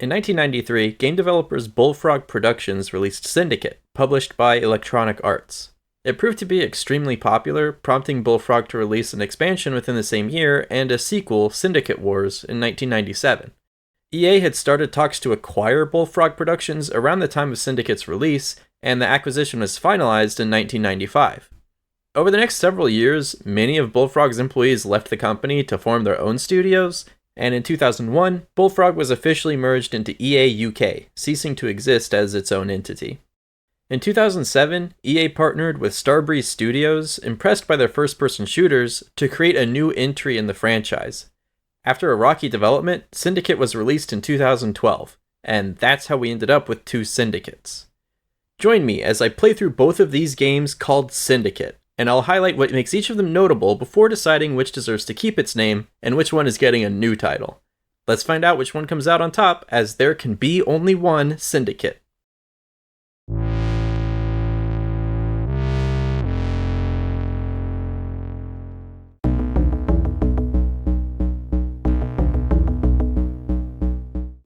In 1993, game developers Bullfrog Productions released Syndicate, published by Electronic Arts. It proved to be extremely popular, prompting Bullfrog to release an expansion within the same year and a sequel, Syndicate Wars, in 1997. EA had started talks to acquire Bullfrog Productions around the time of Syndicate's release, and the acquisition was finalized in 1995. Over the next several years, many of Bullfrog's employees left the company to form their own studios, and in 2001, Bullfrog was officially merged into EA UK, ceasing to exist as its own entity. In 2007, EA partnered with Starbreeze Studios, impressed by their first-person shooters, to create a new entry in the franchise. After a rocky development, Syndicate was released in 2012, and that's how we ended up with two Syndicates. Join me as I play through both of these games called Syndicate, and I'll highlight what makes each of them notable before deciding which deserves to keep its name and which one is getting a new title. Let's find out which one comes out on top, as there can be only one Syndicate.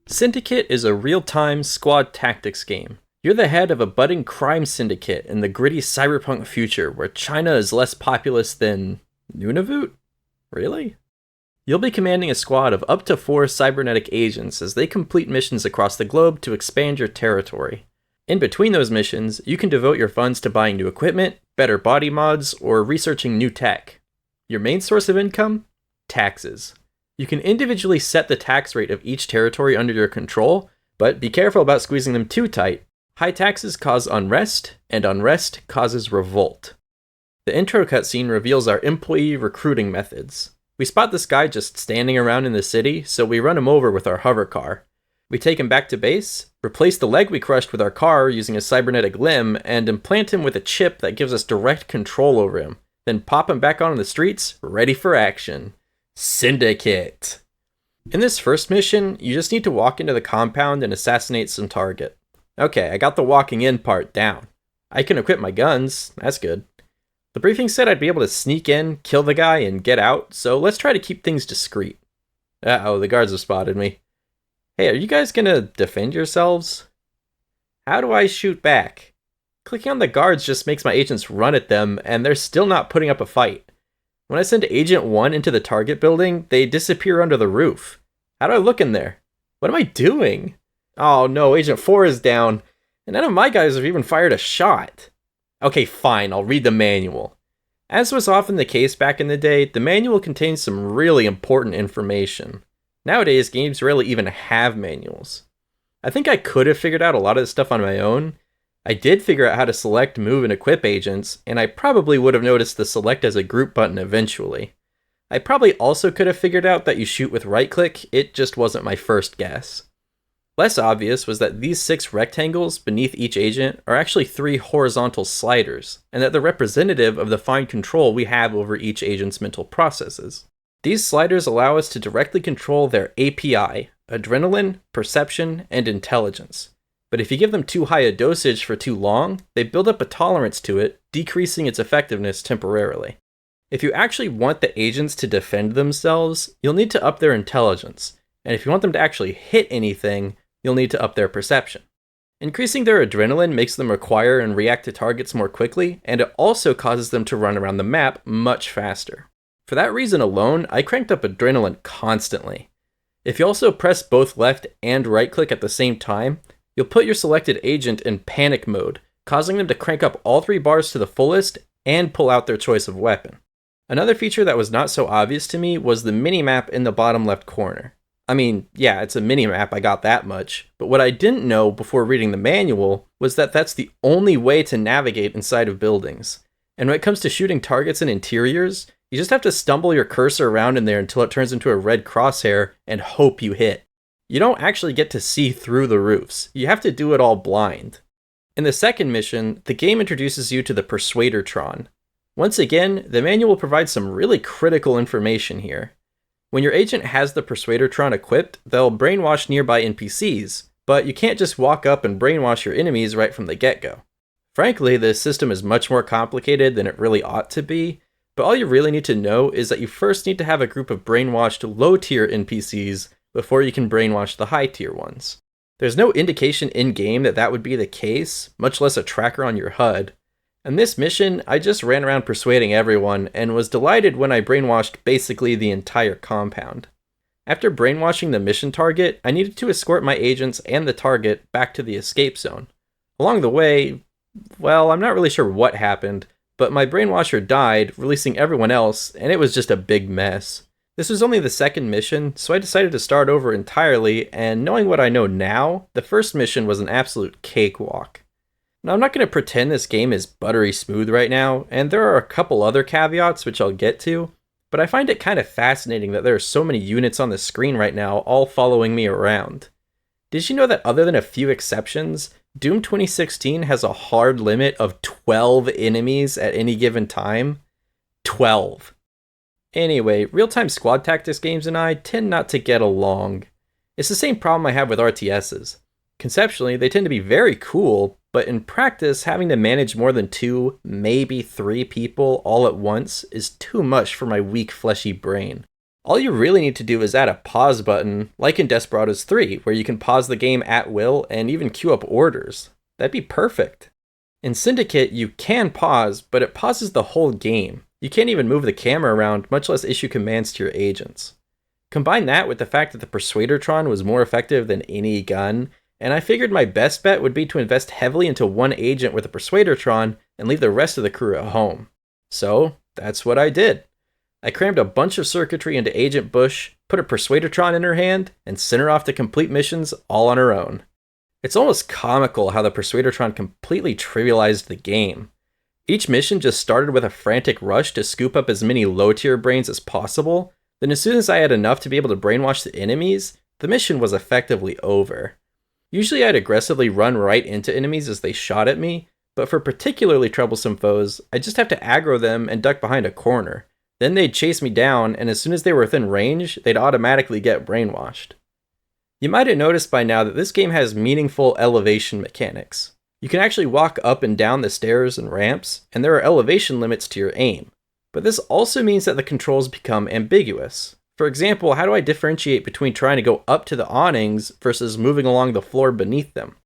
Syndicate is a real-time squad tactics game. You're the head of a budding crime syndicate in the gritty cyberpunk future where China is less populous than Nunavut? Really? You'll be commanding a squad of up to 4 cybernetic agents as they complete missions across the globe to expand your territory. In between those missions, you can devote your funds to buying new equipment, better body mods, or researching new tech. Your main source of income? Taxes. You can individually set the tax rate of each territory under your control, but be careful about squeezing them too tight. High taxes cause unrest, and unrest causes revolt. The intro cutscene reveals our employee recruiting methods. We spot this guy just standing around in the city, so we run him over with our hover car. We take him back to base, replace the leg we crushed with our car using a cybernetic limb, and implant him with a chip that gives us direct control over him, then pop him back onto the streets, ready for action. Syndicate! In this first mission, you just need to walk into the compound and assassinate some target. Okay, I got the walking in part down. I can equip my guns, that's good. The briefing said I'd be able to sneak in, kill the guy, and get out, so let's try to keep things discreet. Uh-oh, the guards have spotted me. Hey, are you guys gonna defend yourselves? How do I shoot back? Clicking on the guards just makes my agents run at them, and they're still not putting up a fight. When I send Agent 1 into the target building, they disappear under the roof. How do I look in there? What am I doing? Oh no, Agent 4 is down, and none of my guys have even fired a shot. Okay, fine, I'll read the manual. As was often the case back in the day, the manual contains some really important information. Nowadays, games rarely even have manuals. I think I could have figured out a lot of this stuff on my own. I did figure out how to select, move, and equip agents, and I probably would have noticed the select as a group button eventually. I probably also could have figured out that you shoot with right-click, it just wasn't my first guess. Less obvious was that these 6 rectangles beneath each agent are actually 3 horizontal sliders, and that they're representative of the fine control we have over each agent's mental processes. These sliders allow us to directly control their API, adrenaline, perception, and intelligence. But if you give them too high a dosage for too long, they build up a tolerance to it, decreasing its effectiveness temporarily. If you actually want the agents to defend themselves, you'll need to up their intelligence, and if you want them to actually hit anything, you'll need to up their perception. Increasing their adrenaline makes them acquire and react to targets more quickly, and it also causes them to run around the map much faster. For that reason alone, I cranked up adrenaline constantly. If you also press both left and right click at the same time, you'll put your selected agent in panic mode, causing them to crank up all 3 bars to the fullest and pull out their choice of weapon. Another feature that was not so obvious to me was the minimap in the bottom left corner. I mean, yeah, it's a minimap, I got that much, but what I didn't know before reading the manual was that that's the only way to navigate inside of buildings. And when it comes to shooting targets in interiors, you just have to stumble your cursor around in there until it turns into a red crosshair and hope you hit. You don't actually get to see through the roofs, you have to do it all blind. In the second mission, the game introduces you to the Persuadertron. Once again, the manual provides some really critical information here. When your agent has the Persuadertron equipped, they'll brainwash nearby NPCs, but you can't just walk up and brainwash your enemies right from the get-go. Frankly, this system is much more complicated than it really ought to be, but all you really need to know is that you first need to have a group of brainwashed low-tier NPCs before you can brainwash the high-tier ones. There's no indication in-game that that would be the case, much less a tracker on your HUD. In this mission, I just ran around persuading everyone, and was delighted when I brainwashed basically the entire compound. After brainwashing the mission target, I needed to escort my agents and the target back to the escape zone. Along the way, well, I'm not really sure what happened, but my brainwasher died, releasing everyone else, and it was just a big mess. This was only the second mission, so I decided to start over entirely, and knowing what I know now, the first mission was an absolute cakewalk. Now, I'm not going to pretend this game is buttery smooth right now, and there are a couple other caveats which I'll get to, but I find it kind of fascinating that there are so many units on the screen right now all following me around. Did you know that other than a few exceptions, Doom 2016 has a hard limit of 12 enemies at any given time? 12. Anyway, real-time squad tactics games and I tend not to get along. It's the same problem I have with RTSs. Conceptually, they tend to be very cool, but in practice, having to manage more than 2, maybe 3 people all at once is too much for my weak, fleshy brain. All you really need to do is add a pause button, like in Desperados 3, where you can pause the game at will and even queue up orders. That'd be perfect. In Syndicate, you can pause, but it pauses the whole game. You can't even move the camera around, much less issue commands to your agents. Combine that with the fact that the Persuadertron was more effective than any gun, and I figured my best bet would be to invest heavily into one agent with a Persuadertron and leave the rest of the crew at home. So, that's what I did. I crammed a bunch of circuitry into Agent Bush, put a Persuadertron in her hand, and sent her off to complete missions all on her own. It's almost comical how the Persuadertron completely trivialized the game. Each mission just started with a frantic rush to scoop up as many low-tier brains as possible, then as soon as I had enough to be able to brainwash the enemies, the mission was effectively over. Usually I'd aggressively run right into enemies as they shot at me, but for particularly troublesome foes, I'd just have to aggro them and duck behind a corner. Then they'd chase me down, and as soon as they were within range, they'd automatically get brainwashed. You might have noticed by now that this game has meaningful elevation mechanics. You can actually walk up and down the stairs and ramps, and there are elevation limits to your aim. But this also means that the controls become ambiguous. For example, how do I differentiate between trying to go up to the awnings versus moving along the floor beneath them?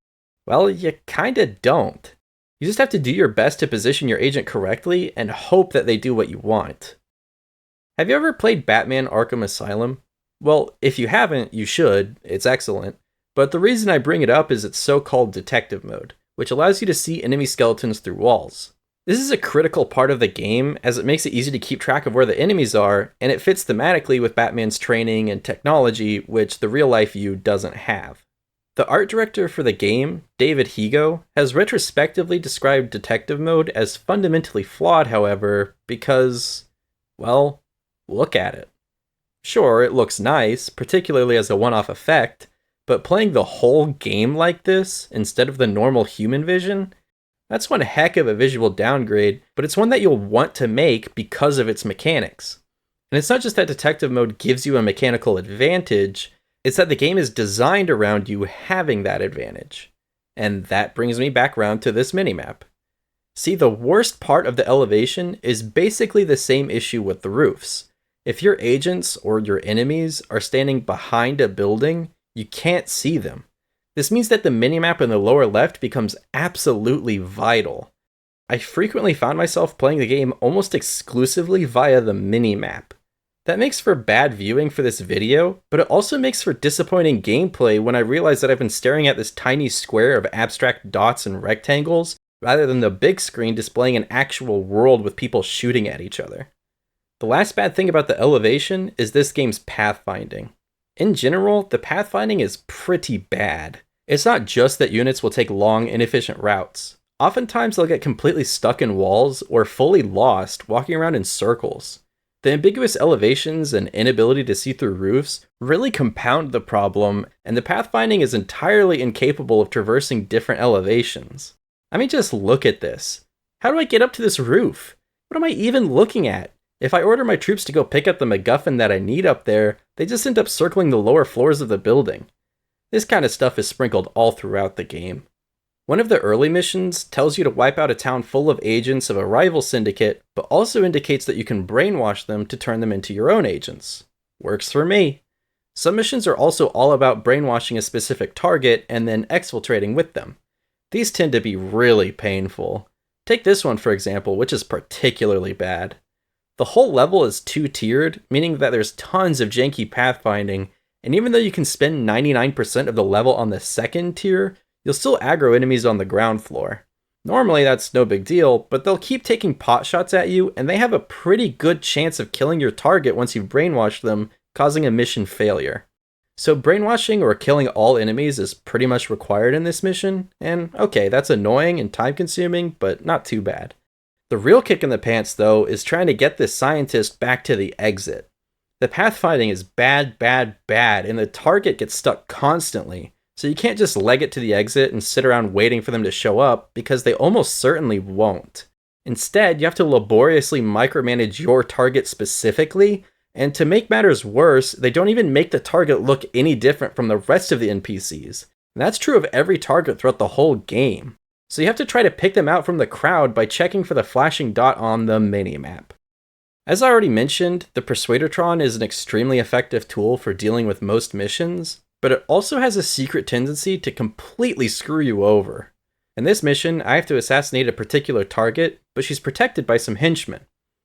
Well, you kinda don't. You just have to do your best to position your agent correctly and hope that they do what you want. Have you ever played Batman Arkham Asylum? Well, if you haven't, you should. It's excellent. But the reason I bring it up is its so-called detective mode, which allows you to see enemy skeletons through walls. This is a critical part of the game, as it makes it easy to keep track of where the enemies are, and it fits thematically with Batman's training and technology, which the real-life you doesn't have. The art director for the game, David Higo, has retrospectively described detective mode as fundamentally flawed, however, because, well, look at it. Sure, it looks nice, particularly as a one-off effect, but playing the whole game like this, instead of the normal human vision, that's one heck of a visual downgrade, but it's one that you'll want to make because of its mechanics. And it's not just that detective mode gives you a mechanical advantage, it's that the game is designed around you having that advantage. And that brings me back around to this minimap. See, the worst part of the elevation is basically the same issue with the roofs. If your agents or your enemies are standing behind a building, you can't see them. This means that the minimap in the lower left becomes absolutely vital. I frequently found myself playing the game almost exclusively via the minimap. That makes for bad viewing for this video, but it also makes for disappointing gameplay when I realize that I've been staring at this tiny square of abstract dots and rectangles, rather than the big screen displaying an actual world with people shooting at each other. The last bad thing about the elevation is this game's pathfinding. In general, the pathfinding is pretty bad. It's not just that units will take long, inefficient routes. Oftentimes they'll get completely stuck in walls or fully lost, walking around in circles. The ambiguous elevations and inability to see through roofs really compound the problem, and the pathfinding is entirely incapable of traversing different elevations. I mean, just look at this. How do I get up to this roof? What am I even looking at? If I order my troops to go pick up the MacGuffin that I need up there, they just end up circling the lower floors of the building. This kind of stuff is sprinkled all throughout the game. One of the early missions tells you to wipe out a town full of agents of a rival syndicate, but also indicates that you can brainwash them to turn them into your own agents. Works for me. Some missions are also all about brainwashing a specific target and then exfiltrating with them. These tend to be really painful. Take this one for example, which is particularly bad. The whole level is 2-tiered, meaning that there's tons of janky pathfinding, and even though you can spend 99% of the level on the second tier, you'll still aggro enemies on the ground floor. Normally that's no big deal, but they'll keep taking pot shots at you, and they have a pretty good chance of killing your target once you've brainwashed them, causing a mission failure. So brainwashing or killing all enemies is pretty much required in this mission, and okay, that's annoying and time consuming, but not too bad. The real kick in the pants though is trying to get this scientist back to the exit. The pathfinding is bad, and the target gets stuck constantly, so you can't just leg it to the exit and sit around waiting for them to show up, because they almost certainly won't. Instead, you have to laboriously micromanage your target specifically, and to make matters worse, they don't even make the target look any different from the rest of the NPCs. And that's true of every target throughout the whole game. So you have to try to pick them out from the crowd by checking for the flashing dot on the minimap. As I already mentioned, the Persuadertron is an extremely effective tool for dealing with most missions, but it also has a secret tendency to completely screw you over. In this mission, I have to assassinate a particular target, but she's protected by some henchmen.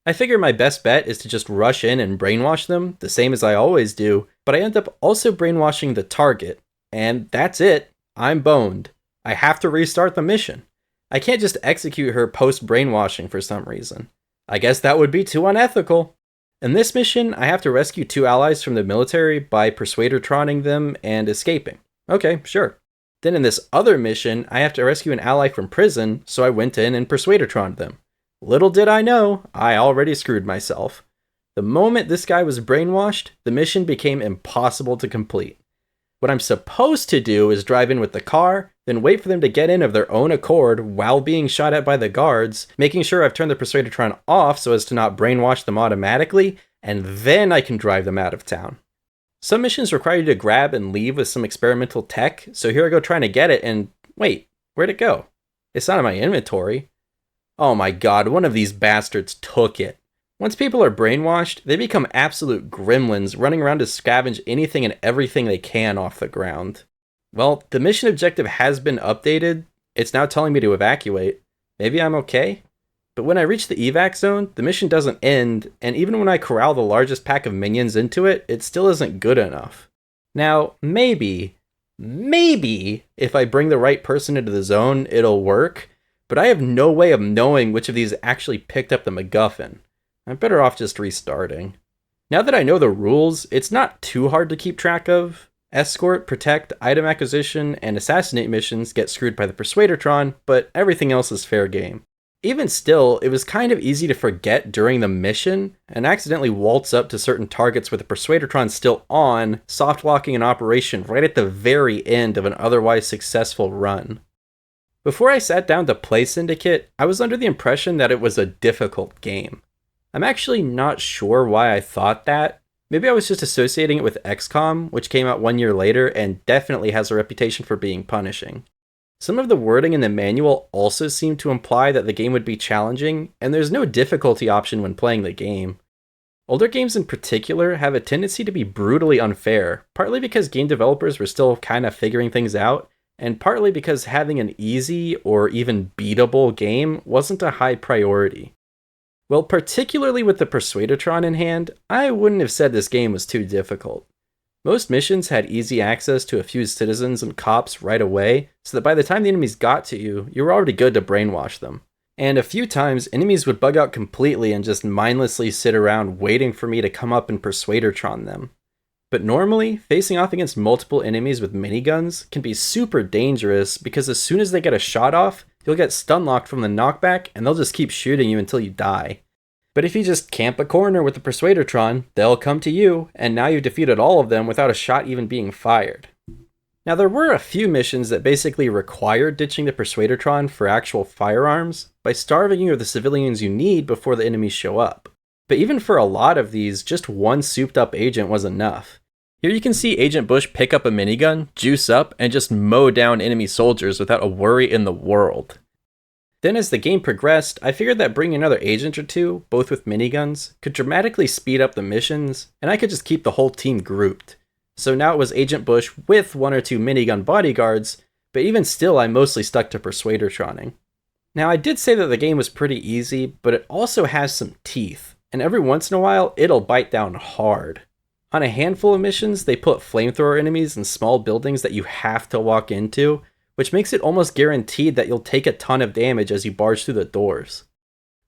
I figure my best bet is to just rush in and brainwash them, the same as I always do, but I end up also brainwashing the target, and that's it, I'm boned. I have to restart the mission. I can't just execute her post-brainwashing for some reason. I guess that would be too unethical. In this mission, I have to rescue 2 allies from the military by Persuadertroning them and escaping. Okay, sure. Then in this other mission, I have to rescue an ally from prison, so I went in and Persuadertroned them. Little did I know, I already screwed myself. The moment this guy was brainwashed, the mission became impossible to complete. What I'm supposed to do is drive in with the car, then wait for them to get in of their own accord while being shot at by the guards, making sure I've turned the Persuadertron off so as to not brainwash them automatically, and then I can drive them out of town. Some missions require you to grab and leave with some experimental tech, so here I go trying to get it and wait, where'd it go? It's not in my inventory. Oh my god, one of these bastards took it. Once people are brainwashed, they become absolute gremlins running around to scavenge anything and everything they can off the ground. Well, the mission objective has been updated. It's now telling me to evacuate. Maybe I'm okay? But when I reach the evac zone, the mission doesn't end, and even when I corral the largest pack of minions into it, it still isn't good enough. Now, maybe, if I bring the right person into the zone, it'll work, but I have no way of knowing which of these actually picked up the MacGuffin. I'm better off just restarting. Now that I know the rules, it's not too hard to keep track of. Escort, protect, item acquisition, and assassinate missions get screwed by the Persuadertron, but everything else is fair game. Even still, it was kind of easy to forget during the mission, and accidentally waltz up to certain targets with the Persuadertron still on, soft-locking an operation right at the very end of an otherwise successful run. Before I sat down to play Syndicate, I was under the impression that it was a difficult game. I'm actually not sure why I thought that. Maybe I was just associating it with XCOM, which came out 1 year later and definitely has a reputation for being punishing. Some of the wording in the manual also seemed to imply that the game would be challenging, and there's no difficulty option when playing the game. Older games in particular have a tendency to be brutally unfair, partly because game developers were still kind of figuring things out, and partly because having an easy or even beatable game wasn't a high priority. Well, particularly with the Persuadertron in hand, I wouldn't have said this game was too difficult. Most missions had easy access to a few citizens and cops right away, so that by the time the enemies got to you, you were already good to brainwash them. And a few times, enemies would bug out completely and just mindlessly sit around waiting for me to come up and Persuadertron them. But normally, facing off against multiple enemies with miniguns can be super dangerous because as soon as they get a shot off, you'll get stun locked from the knockback and they'll just keep shooting you until you die. But if you just camp a corner with the Persuadertron, they'll come to you, and now you've defeated all of them without a shot even being fired. Now there were a few missions that basically required ditching the Persuadertron for actual firearms by starving you of the civilians you need before the enemies show up. But even for a lot of these, just one souped up agent was enough. Here you can see Agent Bush pick up a minigun, juice up, and just mow down enemy soldiers without a worry in the world. Then as the game progressed, I figured that bringing another agent or two, both with miniguns, could dramatically speed up the missions, and I could just keep the whole team grouped. So now it was Agent Bush with 1 or 2 minigun bodyguards, but even still I mostly stuck to Persuadertroning. Now I did say that the game was pretty easy, but it also has some teeth, and every once in a while it'll bite down hard. On a handful of missions, they put flamethrower enemies in small buildings that you have to walk into, which makes it almost guaranteed that you'll take a ton of damage as you barge through the doors.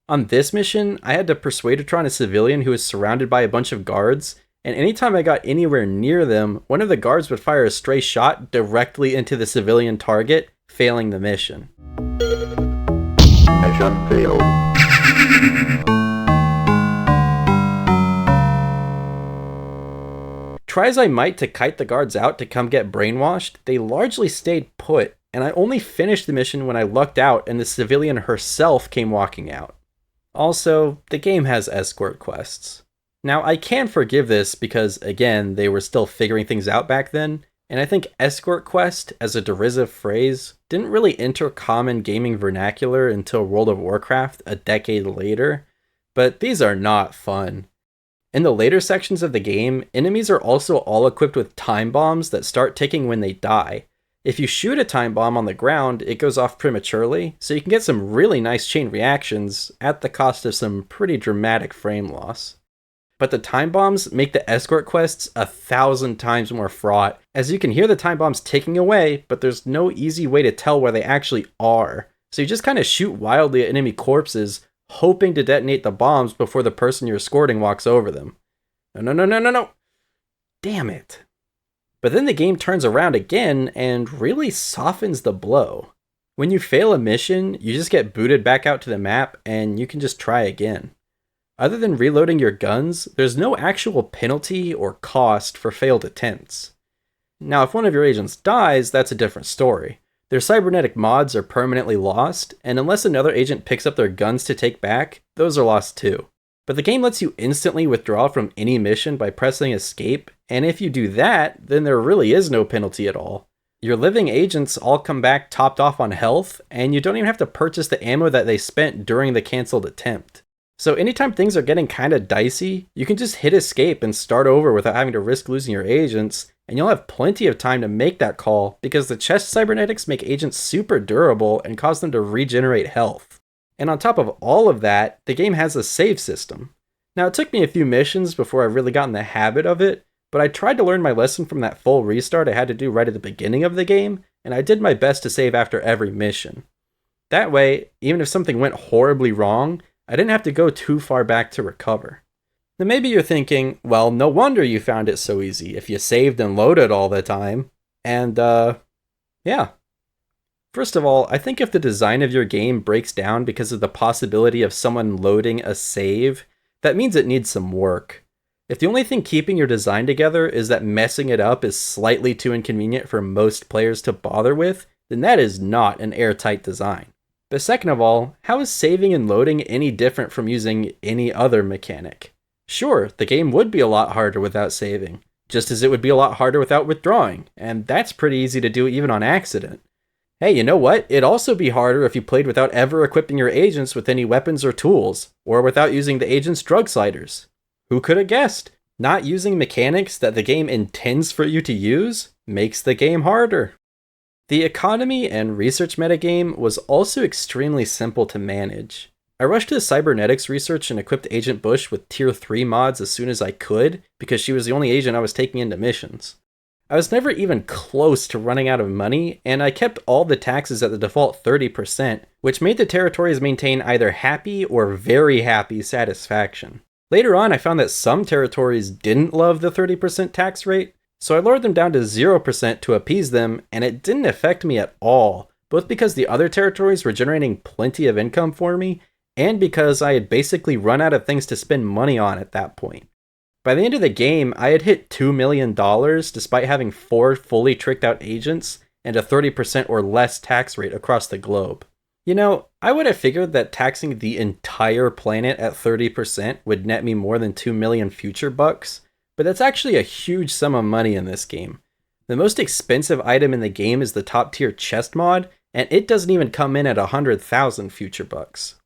On this mission, I had to Persuadertron a civilian who was surrounded by a bunch of guards, and anytime I got anywhere near them, one of the guards would fire a stray shot directly into the civilian target, failing the mission. Mission failed. Try as I might to kite the guards out to come get brainwashed, they largely stayed put, and I only finished the mission when I lucked out and the civilian herself came walking out. Also, the game has escort quests. Now, I can forgive this because, again, they were still figuring things out back then, and I think escort quest, as a derisive phrase, didn't really enter common gaming vernacular until World of Warcraft a decade later, but these are not fun. In the later sections of the game, enemies are also all equipped with time bombs that start ticking when they die. If you shoot a time bomb on the ground, it goes off prematurely, so you can get some really nice chain reactions at the cost of some pretty dramatic frame loss. But the time bombs make the escort quests 1,000 times more fraught, as you can hear the time bombs ticking away, but there's no easy way to tell where they actually are. So you just kind of shoot wildly at enemy corpses, hoping to detonate the bombs before the person you're escorting walks over them. No. Damn it. But then the game turns around again and really softens the blow. When you fail a mission, you just get booted back out to the map and you can just try again. Other than reloading your guns, there's no actual penalty or cost for failed attempts. Now, if one of your agents dies, that's a different story. Their cybernetic mods are permanently lost, and unless another agent picks up their guns to take back, those are lost too. But the game lets you instantly withdraw from any mission by pressing escape, and if you do that, then there really is no penalty at all. Your living agents all come back topped off on health, and you don't even have to purchase the ammo that they spent during the cancelled attempt. So anytime things are getting kinda dicey, you can just hit escape and start over without having to risk losing your agents, and you'll have plenty of time to make that call because the chest cybernetics make agents super durable and cause them to regenerate health. And on top of all of that, the game has a save system. Now, it took me a few missions before I really got in the habit of it, but I tried to learn my lesson from that full restart I had to do right at the beginning of the game, and I did my best to save after every mission. That way, even if something went horribly wrong, I didn't have to go too far back to recover. Now maybe you're thinking, well, no wonder you found it so easy if you saved and loaded all the time. And, yeah. First of all, I think if the design of your game breaks down because of the possibility of someone loading a save, that means it needs some work. If the only thing keeping your design together is that messing it up is slightly too inconvenient for most players to bother with, then that is not an airtight design. But second of all, how is saving and loading any different from using any other mechanic? Sure, the game would be a lot harder without saving, just as it would be a lot harder without withdrawing, and that's pretty easy to do even on accident. Hey, you know what? It'd also be harder if you played without ever equipping your agents with any weapons or tools, or without using the agent's drug sliders. Who could have guessed? Not using mechanics that the game intends for you to use makes the game harder. The economy and research metagame was also extremely simple to manage. I rushed to the cybernetics research and equipped Agent Bush with tier 3 mods as soon as I could, because she was the only agent I was taking into missions. I was never even close to running out of money, and I kept all the taxes at the default 30%, which made the territories maintain either happy or very happy satisfaction. Later on, I found that some territories didn't love the 30% tax rate, so I lowered them down to 0% to appease them, and it didn't affect me at all, both because the other territories were generating plenty of income for me, and because I had basically run out of things to spend money on at that point. By the end of the game, I had hit $2 million despite having 4 fully tricked out agents and a 30% or less tax rate across the globe. You know, I would have figured that taxing the entire planet at 30% would net me more than 2 million future bucks, but that's actually a huge sum of money in this game. The most expensive item in the game is the top tier chest mod, and it doesn't even come in at 100,000 future bucks.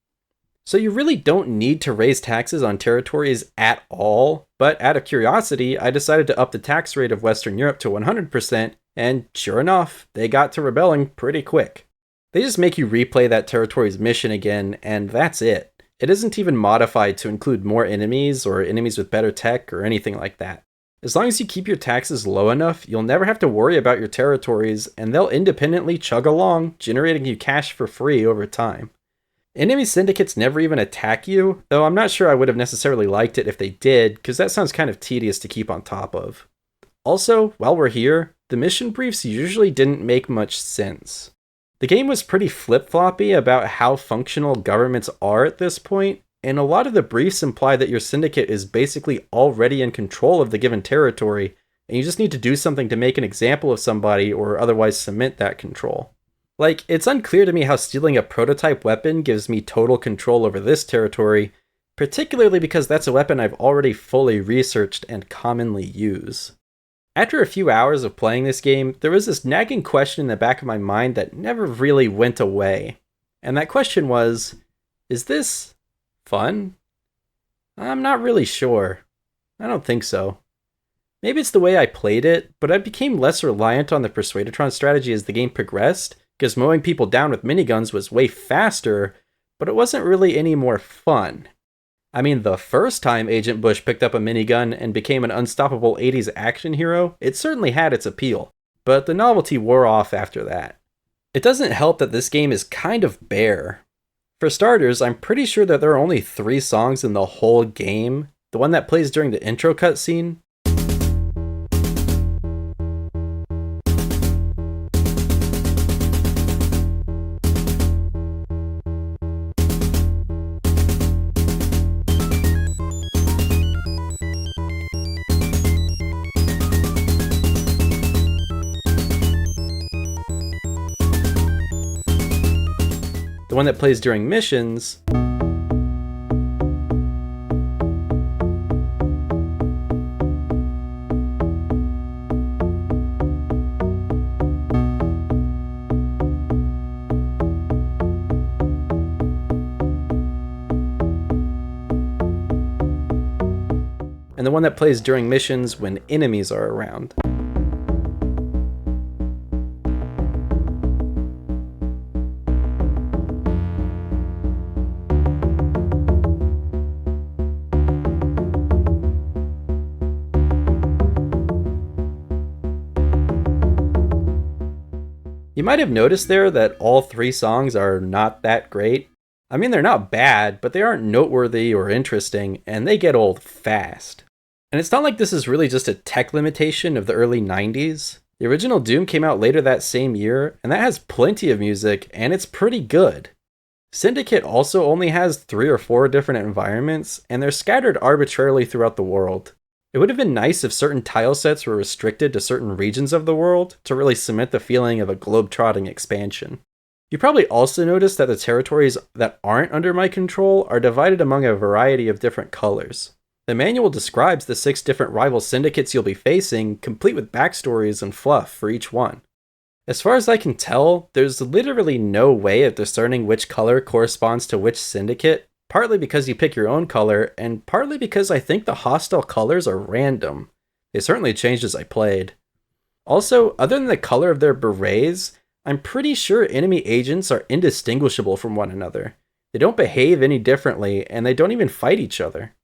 So you really don't need to raise taxes on territories at all, but out of curiosity, I decided to up the tax rate of Western Europe to 100%, and sure enough, they got to rebelling pretty quick. They just make you replay that territory's mission again, and that's it. It isn't even modified to include more enemies or enemies with better tech or anything like that. As long as you keep your taxes low enough, you'll never have to worry about your territories, and they'll independently chug along, generating you cash for free over time. Enemy syndicates never even attack you, though I'm not sure I would have necessarily liked it if they did, because that sounds kind of tedious to keep on top of. Also, while we're here, the mission briefs usually didn't make much sense. The game was pretty flip-floppy about how functional governments are at this point, and a lot of the briefs imply that your syndicate is basically already in control of the given territory, and you just need to do something to make an example of somebody or otherwise cement that control. Like, it's unclear to me how stealing a prototype weapon gives me total control over this territory, particularly because that's a weapon I've already fully researched and commonly use. After a few hours of playing this game, there was this nagging question in the back of my mind that never really went away. And that question was, is this fun? I'm not really sure. I don't think so. Maybe it's the way I played it, but I became less reliant on the Persuadertron strategy as the game progressed, because mowing people down with miniguns was way faster, but it wasn't really any more fun. I mean, the first time Agent Bush picked up a minigun and became an unstoppable 80s action hero, it certainly had its appeal, but the novelty wore off after that. It doesn't help that this game is kind of bare. For starters, I'm pretty sure that there are only 3 songs in the whole game. The one that plays during the intro cutscene, the one that plays during missions, and the one that plays during missions when enemies are around. You might have noticed there that all 3 songs are not that great. I mean, they're not bad, but they aren't noteworthy or interesting, and they get old fast. And it's not like this is really just a tech limitation of the early 90s. The original Doom came out later that same year, and that has plenty of music, and it's pretty good. Syndicate also only has 3 or 4 different environments, and they're scattered arbitrarily throughout the world. It would have been nice if certain tile sets were restricted to certain regions of the world to really cement the feeling of a globe-trotting expansion. You probably also noticed that the territories that aren't under my control are divided among a variety of different colors. The manual describes the 6 different rival syndicates you'll be facing, complete with backstories and fluff for each one. As far as I can tell, there's literally no way of discerning which color corresponds to which syndicate, partly because you pick your own color, and partly because I think the hostile colors are random. They certainly changed as I played. Also, other than the color of their berets, I'm pretty sure enemy agents are indistinguishable from one another. They don't behave any differently, and they don't even fight each other.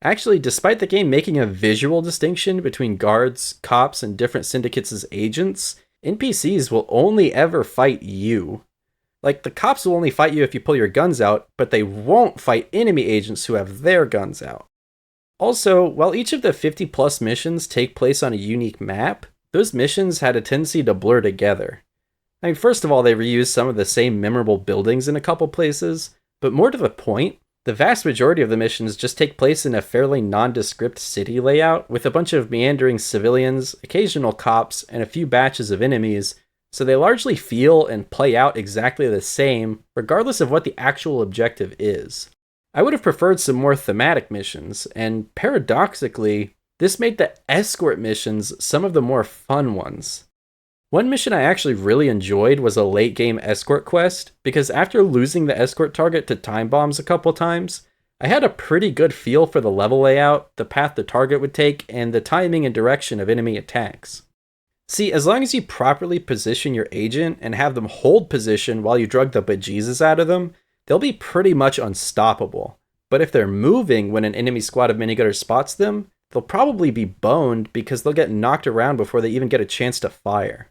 Actually, despite the game making a visual distinction between guards, cops, and different syndicates as agents, NPCs will only ever fight you. Like, the cops will only fight you if you pull your guns out, but they won't fight enemy agents who have their guns out. Also, while each of the 50+ missions take place on a unique map, those missions had a tendency to blur together. I mean, first of all, they reused some of the same memorable buildings in a couple places, but more to the point, the vast majority of the missions just take place in a fairly nondescript city layout with a bunch of meandering civilians, occasional cops, and a few batches of enemies, so they largely feel and play out exactly the same, regardless of what the actual objective is. I would have preferred some more thematic missions, and paradoxically, this made the escort missions some of the more fun ones. One mission I actually really enjoyed was a late game escort quest, because after losing the escort target to time bombs a couple times, I had a pretty good feel for the level layout, the path the target would take, and the timing and direction of enemy attacks. See, as long as you properly position your agent and have them hold position while you drug the bejesus out of them, they'll be pretty much unstoppable. But if they're moving when an enemy squad of minigunners spots them, they'll probably be boned because they'll get knocked around before they even get a chance to fire.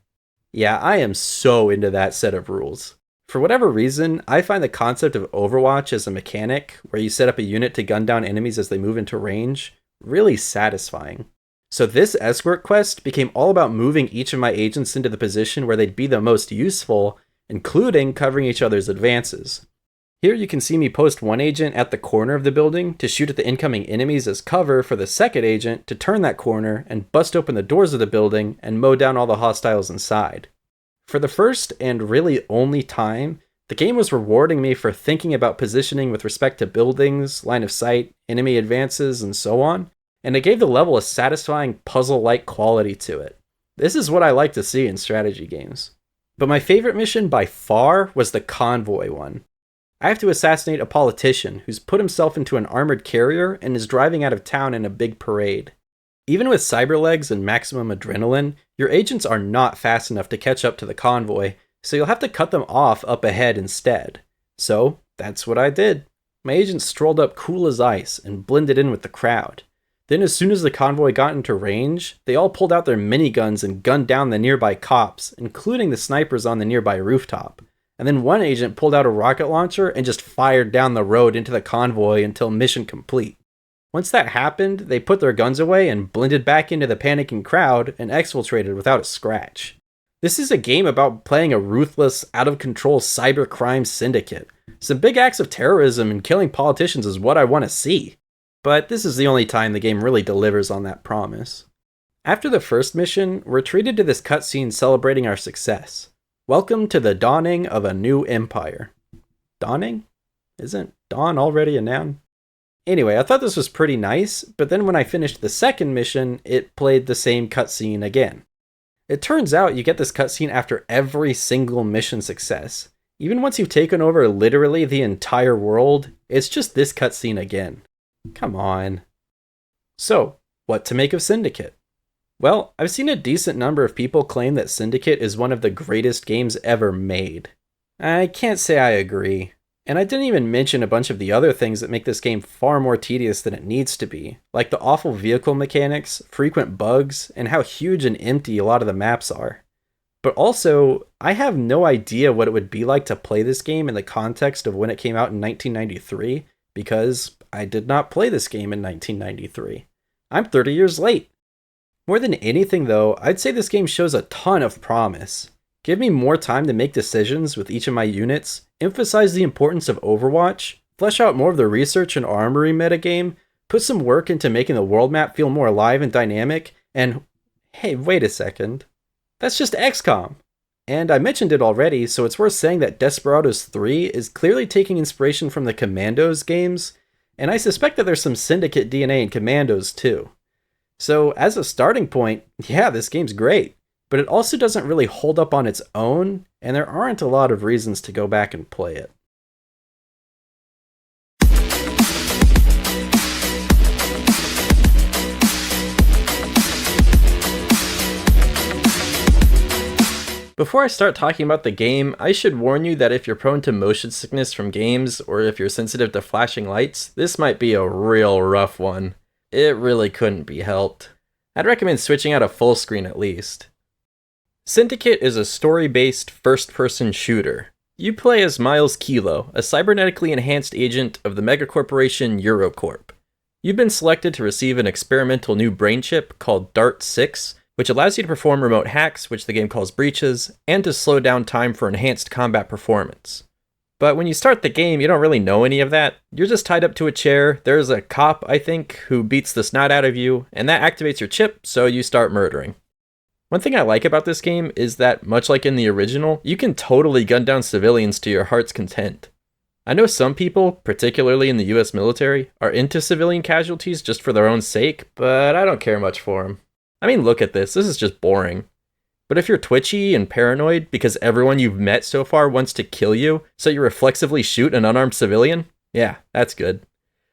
Yeah, I am so into that set of rules. For whatever reason, I find the concept of Overwatch as a mechanic, where you set up a unit to gun down enemies as they move into range, really satisfying. So this escort quest became all about moving each of my agents into the position where they'd be the most useful, including covering each other's advances. Here you can see me post one agent at the corner of the building to shoot at the incoming enemies as cover for the second agent to turn that corner and bust open the doors of the building and mow down all the hostiles inside. For the first and really only time, the game was rewarding me for thinking about positioning with respect to buildings, line of sight, enemy advances, and so on, and it gave the level a satisfying puzzle-like quality to it. This is what I like to see in strategy games. But my favorite mission by far was the convoy one. I have to assassinate a politician who's put himself into an armored carrier and is driving out of town in a big parade. Even with cyberlegs and maximum adrenaline, your agents are not fast enough to catch up to the convoy, so you'll have to cut them off up ahead instead. So, that's what I did. My agents strolled up cool as ice and blended in with the crowd. Then as soon as the convoy got into range, they all pulled out their miniguns and gunned down the nearby cops, including the snipers on the nearby rooftop. And then one agent pulled out a rocket launcher and just fired down the road into the convoy until mission complete. Once that happened, they put their guns away and blended back into the panicking crowd and exfiltrated without a scratch. This is a game about playing a ruthless, out-of-control cybercrime syndicate. Some big acts of terrorism and killing politicians is what I want to see. But this is the only time the game really delivers on that promise. After the first mission, we're treated to this cutscene celebrating our success. Welcome to the dawning of a new empire. Dawning? Isn't dawn already a noun? Anyway, I thought this was pretty nice, but then when I finished the second mission, it played the same cutscene again. It turns out you get this cutscene after every single mission success. Even once you've taken over literally the entire world, it's just this cutscene again. Come on. So, what to make of Syndicate? Well, I've seen a decent number of people claim that Syndicate is one of the greatest games ever made. I can't say I agree. And I didn't even mention a bunch of the other things that make this game far more tedious than it needs to be, like the awful vehicle mechanics, frequent bugs, and how huge and empty a lot of the maps are. But also, I have no idea what it would be like to play this game in the context of when it came out in 1993, because I did not play this game in 1993. I'm 30 years late. More than anything though, I'd say this game shows a ton of promise. Give me more time to make decisions with each of my units, emphasize the importance of Overwatch, flesh out more of the research and armory metagame, put some work into making the world map feel more alive and dynamic, and hey, wait a second. That's just XCOM. And I mentioned it already, so it's worth saying that Desperados 3 is clearly taking inspiration from the Commandos games, and I suspect that there's some Syndicate DNA in Commandos too. So as a starting point, yeah, this game's great, but it also doesn't really hold up on its own, and there aren't a lot of reasons to go back and play it. Before I start talking about the game, I should warn you that if you're prone to motion sickness from games, or if you're sensitive to flashing lights, this might be a real rough one. It really couldn't be helped. I'd recommend switching out a full screen at least. Syndicate is a story-based first-person shooter. You play as Miles Kilo, a cybernetically enhanced agent of the megacorporation Eurocorp. You've been selected to receive an experimental new brain chip called DART-6, which allows you to perform remote hacks, which the game calls breaches, and to slow down time for enhanced combat performance. But when you start the game, you don't really know any of that. You're just tied up to a chair, there's a cop, I think, who beats the snot out of you, and that activates your chip, so you start murdering. One thing I like about this game is that, much like in the original, you can totally gun down civilians to your heart's content. I know some people, particularly in the US military, are into civilian casualties just for their own sake, but I don't care much for them. I mean, look at this is just boring. But if you're twitchy and paranoid because everyone you've met so far wants to kill you, so you reflexively shoot an unarmed civilian, yeah, that's good.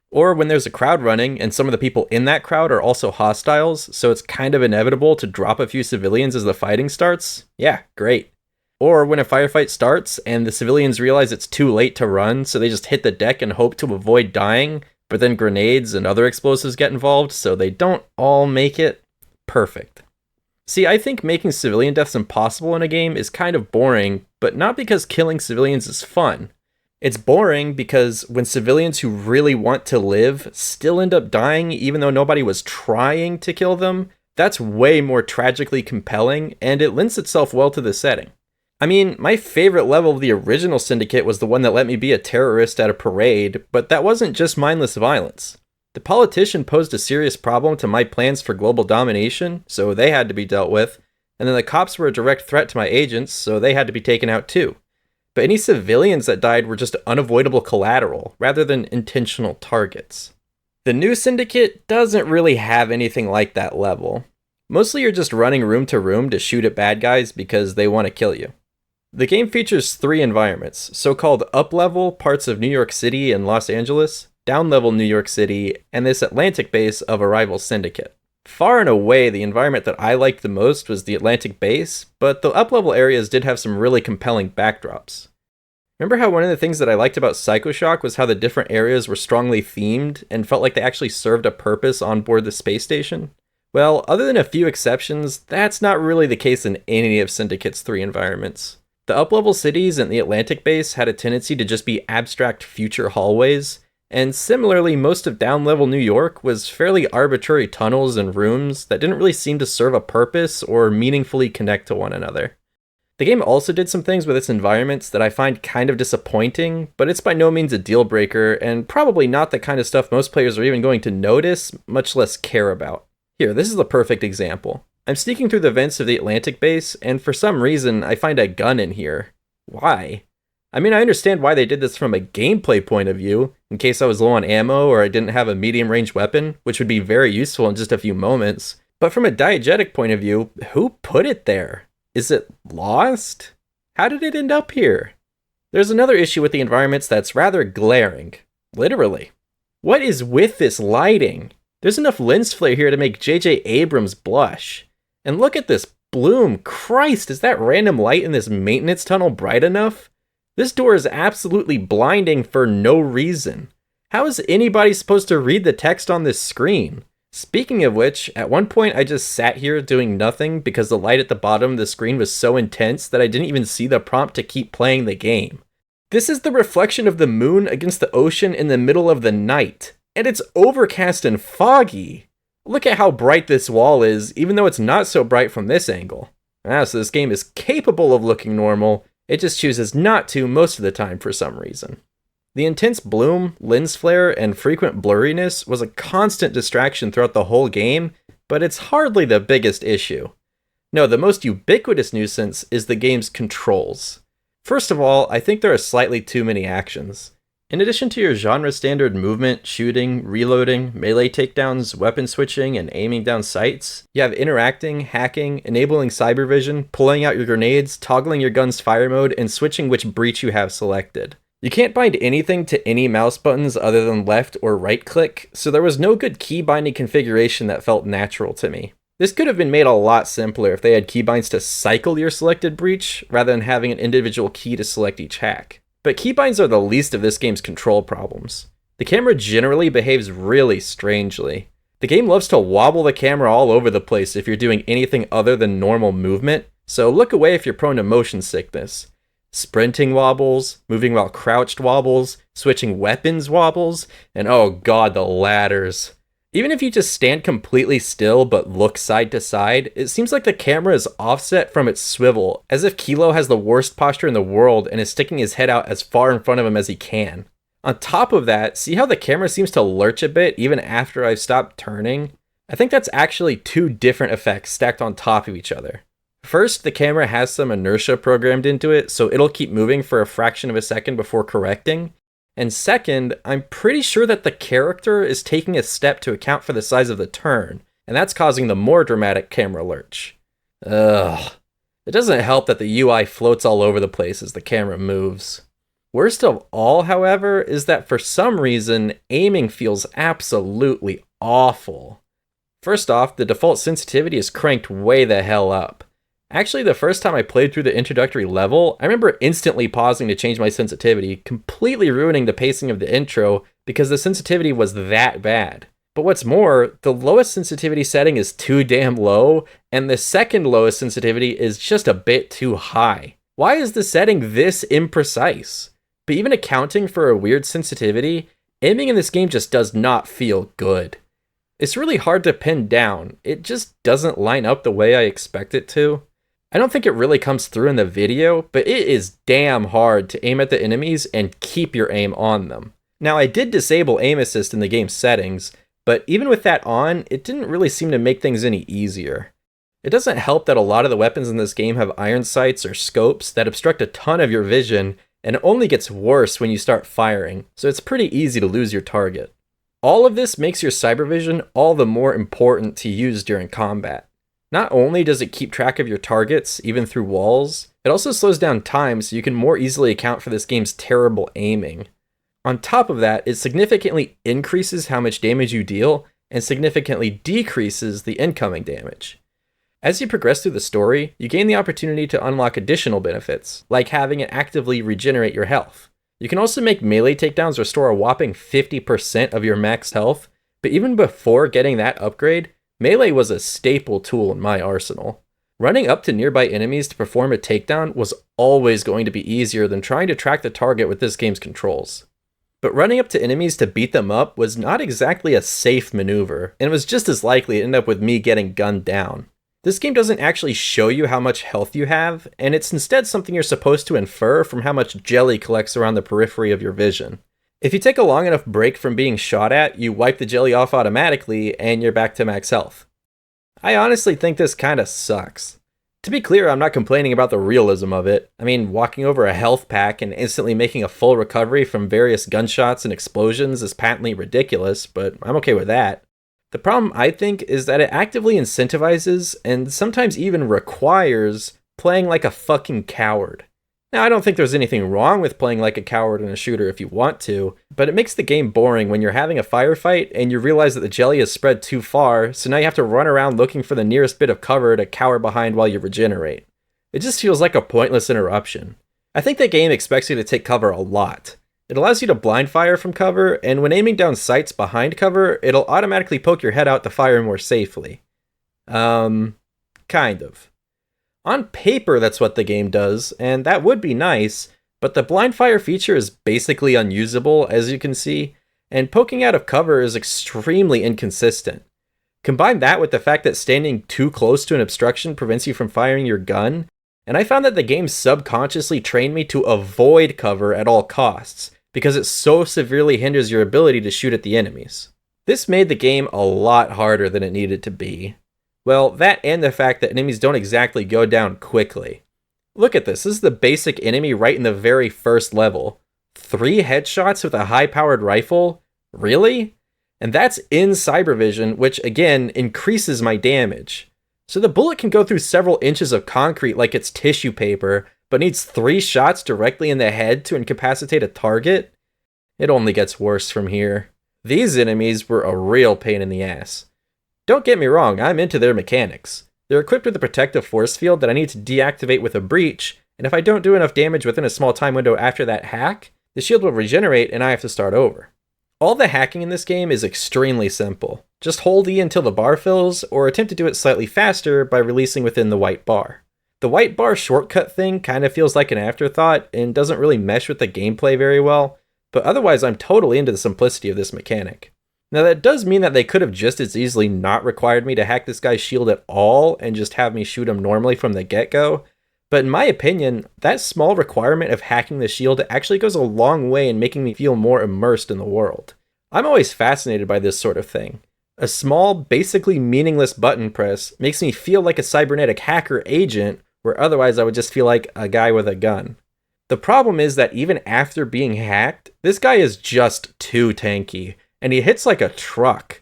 Or when there's a crowd running and some of the people in that crowd are also hostiles, so it's kind of inevitable to drop a few civilians as the fighting starts, yeah, great. Or when a firefight starts and the civilians realize it's too late to run, so they just hit the deck and hope to avoid dying, but then grenades and other explosives get involved, so they don't all make it. Perfect. See, I think making civilian deaths impossible in a game is kind of boring, but not because killing civilians is fun. It's boring because when civilians who really want to live still end up dying even though nobody was trying to kill them, that's way more tragically compelling, and it lends itself well to the setting. I mean, my favorite level of the original Syndicate was the one that let me be a terrorist at a parade, but that wasn't just mindless violence. The politician posed a serious problem to my plans for global domination, so they had to be dealt with, and then the cops were a direct threat to my agents, so they had to be taken out too. But any civilians that died were just unavoidable collateral, rather than intentional targets. The new Syndicate doesn't really have anything like that level. Mostly you're just running room to room to shoot at bad guys because they want to kill you. The game features 3 environments, so-called up-level parts of New York City and Los Angeles, down-level New York City, and this Atlantic base of a rival syndicate. Far and away, the environment that I liked the most was the Atlantic base, but the up-level areas did have some really compelling backdrops. Remember how one of the things that I liked about Psychoshock was how the different areas were strongly themed and felt like they actually served a purpose on board the space station? Well, other than a few exceptions, that's not really the case in any of Syndicate's 3 environments. The up-level cities and the Atlantic base had a tendency to just be abstract future hallways, and similarly, most of down-level New York was fairly arbitrary tunnels and rooms that didn't really seem to serve a purpose or meaningfully connect to one another. The game also did some things with its environments that I find kind of disappointing, but it's by no means a deal breaker, and probably not the kind of stuff most players are even going to notice, much less care about. Here, this is the perfect example. I'm sneaking through the vents of the Atlantic base, and for some reason, I find a gun in here. Why? I mean, I understand why they did this from a gameplay point of view, in case I was low on ammo or I didn't have a medium-range weapon, which would be very useful in just a few moments. But from a diegetic point of view, who put it there? Is it lost? How did it end up here? There's another issue with the environments that's rather glaring. Literally. What is with this lighting? There's enough lens flare here to make J.J. Abrams blush. And look at this bloom. Christ, is that random light in this maintenance tunnel bright enough? This door is absolutely blinding for no reason. How is anybody supposed to read the text on this screen? Speaking of which, at one point I just sat here doing nothing because the light at the bottom of the screen was so intense that I didn't even see the prompt to keep playing the game. This is the reflection of the moon against the ocean in the middle of the night, and it's overcast and foggy. Look at how bright this wall is, even though it's not so bright from this angle. So this game is capable of looking normal, it just chooses not to most of the time for some reason. The intense bloom, lens flare, and frequent blurriness was a constant distraction throughout the whole game, but it's hardly the biggest issue. No, the most ubiquitous nuisance is the game's controls. First of all, I think there are slightly too many actions. In addition to your genre-standard movement, shooting, reloading, melee takedowns, weapon switching, and aiming down sights, you have interacting, hacking, enabling cybervision, pulling out your grenades, toggling your gun's fire mode, and switching which breach you have selected. You can't bind anything to any mouse buttons other than left or right click, so there was no good key binding configuration that felt natural to me. This could have been made a lot simpler if they had keybinds to cycle your selected breach, rather than having an individual key to select each hack. But keybinds are the least of this game's control problems. The camera generally behaves really strangely. The game loves to wobble the camera all over the place if you're doing anything other than normal movement, so look away if you're prone to motion sickness. Sprinting wobbles, moving while crouched wobbles, switching weapons wobbles, and oh god, the ladders. Even if you just stand completely still but look side to side, it seems like the camera is offset from its swivel, as if Kilo has the worst posture in the world and is sticking his head out as far in front of him as he can. On top of that, see how the camera seems to lurch a bit even after I've stopped turning? I think that's actually 2 different effects stacked on top of each other. First, the camera has some inertia programmed into it, so it'll keep moving for a fraction of a second before correcting. And second, I'm pretty sure that the character is taking a step to account for the size of the turn, and that's causing the more dramatic camera lurch. Ugh. It doesn't help that the UI floats all over the place as the camera moves. Worst of all, however, is that for some reason, aiming feels absolutely awful. First off, the default sensitivity is cranked way the hell up. Actually, the first time I played through the introductory level, I remember instantly pausing to change my sensitivity, completely ruining the pacing of the intro because the sensitivity was that bad. But what's more, the lowest sensitivity setting is too damn low, and the second lowest sensitivity is just a bit too high. Why is the setting this imprecise? But even accounting for a weird sensitivity, aiming in this game just does not feel good. It's really hard to pin down. It just doesn't line up the way I expect it to. I don't think it really comes through in the video, but it is damn hard to aim at the enemies and keep your aim on them. Now, I did disable aim assist in the game's settings, but even with that on, it didn't really seem to make things any easier. It doesn't help that a lot of the weapons in this game have iron sights or scopes that obstruct a ton of your vision, and it only gets worse when you start firing, so it's pretty easy to lose your target. All of this makes your cybervision all the more important to use during combat. Not only does it keep track of your targets, even through walls, it also slows down time so you can more easily account for this game's terrible aiming. On top of that, it significantly increases how much damage you deal, and significantly decreases the incoming damage. As you progress through the story, you gain the opportunity to unlock additional benefits, like having it actively regenerate your health. You can also make melee takedowns restore a whopping 50% of your max health, but even before getting that upgrade, melee was a staple tool in my arsenal. Running up to nearby enemies to perform a takedown was always going to be easier than trying to track the target with this game's controls. But running up to enemies to beat them up was not exactly a safe maneuver, and was just as likely to end up with me getting gunned down. This game doesn't actually show you how much health you have, and it's instead something you're supposed to infer from how much jelly collects around the periphery of your vision. If you take a long enough break from being shot at, you wipe the jelly off automatically, and you're back to max health. I honestly think this kinda sucks. To be clear, I'm not complaining about the realism of it. I mean, walking over a health pack and instantly making a full recovery from various gunshots and explosions is patently ridiculous, but I'm okay with that. The problem, I think, is that it actively incentivizes, and sometimes even requires, playing like a fucking coward. Now, I don't think there's anything wrong with playing like a coward in a shooter if you want to, but it makes the game boring when you're having a firefight and you realize that the jelly is spread too far, so now you have to run around looking for the nearest bit of cover to cower behind while you regenerate. It just feels like a pointless interruption. I think the game expects you to take cover a lot. It allows you to blind fire from cover, and when aiming down sights behind cover, it'll automatically poke your head out to fire more safely. Kind of. On paper, that's what the game does, and that would be nice, but the blind fire feature is basically unusable, as you can see, and poking out of cover is extremely inconsistent. Combine that with the fact that standing too close to an obstruction prevents you from firing your gun, and I found that the game subconsciously trained me to avoid cover at all costs, because it so severely hinders your ability to shoot at the enemies. This made the game a lot harder than it needed to be. Well, that and the fact that enemies don't exactly go down quickly. Look at this. This is the basic enemy right in the very first level. 3 headshots with a high-powered rifle? Really? And that's in cybervision, which again increases my damage. So the bullet can go through several inches of concrete like it's tissue paper, but needs 3 shots directly in the head to incapacitate a target? It only gets worse from here. These enemies were a real pain in the ass. Don't get me wrong, I'm into their mechanics. They're equipped with a protective force field that I need to deactivate with a breach, and if I don't do enough damage within a small time window after that hack, the shield will regenerate and I have to start over. All the hacking in this game is extremely simple. Just hold E until the bar fills, or attempt to do it slightly faster by releasing within the white bar. The white bar shortcut thing kind of feels like an afterthought and doesn't really mesh with the gameplay very well, but otherwise I'm totally into the simplicity of this mechanic. Now that does mean that they could have just as easily not required me to hack this guy's shield at all and just have me shoot him normally from the get-go, but in my opinion, that small requirement of hacking the shield actually goes a long way in making me feel more immersed in the world. I'm always fascinated by this sort of thing. A small, basically meaningless button press makes me feel like a cybernetic hacker agent, where otherwise I would just feel like a guy with a gun. The problem is that even after being hacked, this guy is just too tanky, and he hits like a truck.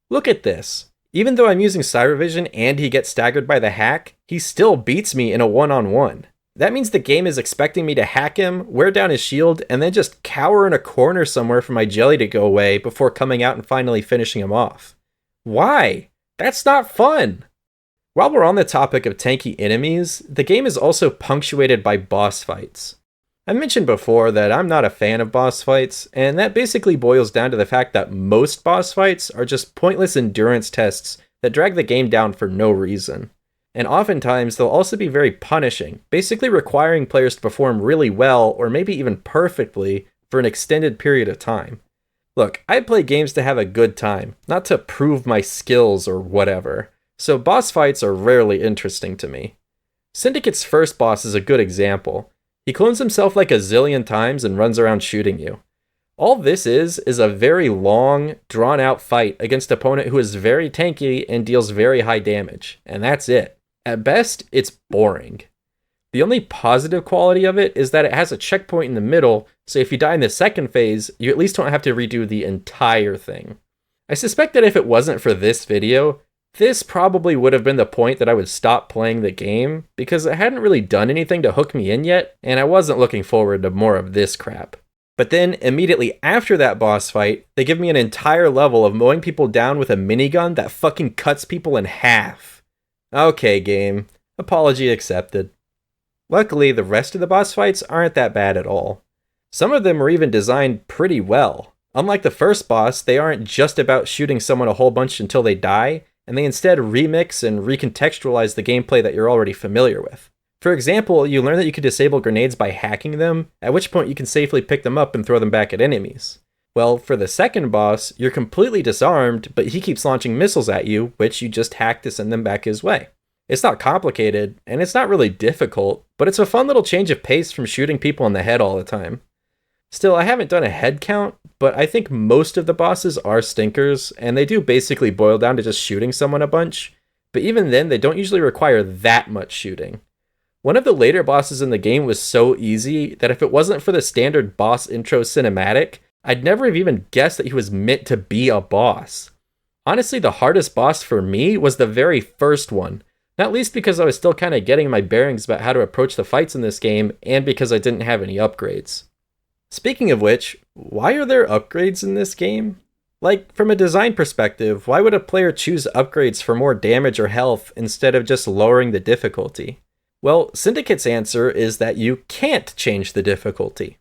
Look at this. Even though I'm using Cybervision and he gets staggered by the hack, he still beats me in a one-on-one. That means the game is expecting me to hack him, wear down his shield, and then just cower in a corner somewhere for my jelly to go away before coming out and finally finishing him off. Why? That's not fun! While we're on the topic of tanky enemies, the game is also punctuated by boss fights. I mentioned before that I'm not a fan of boss fights, and that basically boils down to the fact that most boss fights are just pointless endurance tests that drag the game down for no reason. And oftentimes they'll also be very punishing, basically requiring players to perform really well or maybe even perfectly for an extended period of time. Look, I play games to have a good time, not to prove my skills or whatever, so boss fights are rarely interesting to me. Syndicate's first boss is a good example. He clones himself like a zillion times and runs around shooting you. All this is a very long, drawn-out fight against an opponent who is very tanky and deals very high damage, and that's it. At best, it's boring. The only positive quality of it is that it has a checkpoint in the middle, so if you die in the second phase, you at least don't have to redo the entire thing. I suspect that if it wasn't for this video, this probably would have been the point that I would stop playing the game, because it hadn't really done anything to hook me in yet, and I wasn't looking forward to more of this crap. But then, immediately after that boss fight, they give me an entire level of mowing people down with a minigun that fucking cuts people in half. Okay, game. Apology accepted. Luckily, the rest of the boss fights aren't that bad at all. Some of them are even designed pretty well. Unlike the first boss, they aren't just about shooting someone a whole bunch until they die, and they instead remix and recontextualize the gameplay that you're already familiar with. For example, you learn that you can disable grenades by hacking them, at which point you can safely pick them up and throw them back at enemies. Well, for the second boss, you're completely disarmed, but he keeps launching missiles at you, which you just hack to send them back his way. It's not complicated, and it's not really difficult, but it's a fun little change of pace from shooting people in the head all the time. Still, I haven't done a head count, but I think most of the bosses are stinkers, and they do basically boil down to just shooting someone a bunch, but even then, they don't usually require that much shooting. One of the later bosses in the game was so easy that if it wasn't for the standard boss intro cinematic, I'd never have even guessed that he was meant to be a boss. Honestly, the hardest boss for me was the very first one, not least because I was still kind of getting my bearings about how to approach the fights in this game, and because I didn't have any upgrades. Speaking of which, why are there upgrades in this game? Like, from a design perspective, why would a player choose upgrades for more damage or health instead of just lowering the difficulty? Well, Syndicate's answer is that you can't change the difficulty.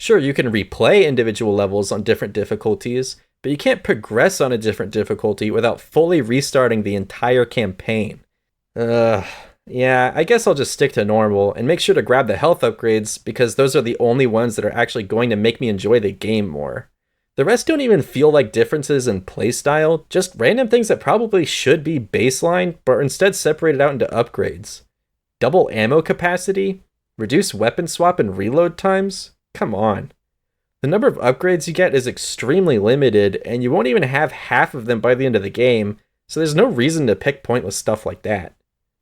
Sure, you can replay individual levels on different difficulties, but you can't progress on a different difficulty without fully restarting the entire campaign. Yeah, I guess I'll just stick to normal and make sure to grab the health upgrades because those are the only ones that are actually going to make me enjoy the game more. The rest don't even feel like differences in playstyle, just random things that probably should be baseline, but are instead separated out into upgrades. Double ammo capacity? Reduce weapon swap and reload times? Come on. The number of upgrades you get is extremely limited, and you won't even have half of them by the end of the game, so there's no reason to pick pointless stuff like that.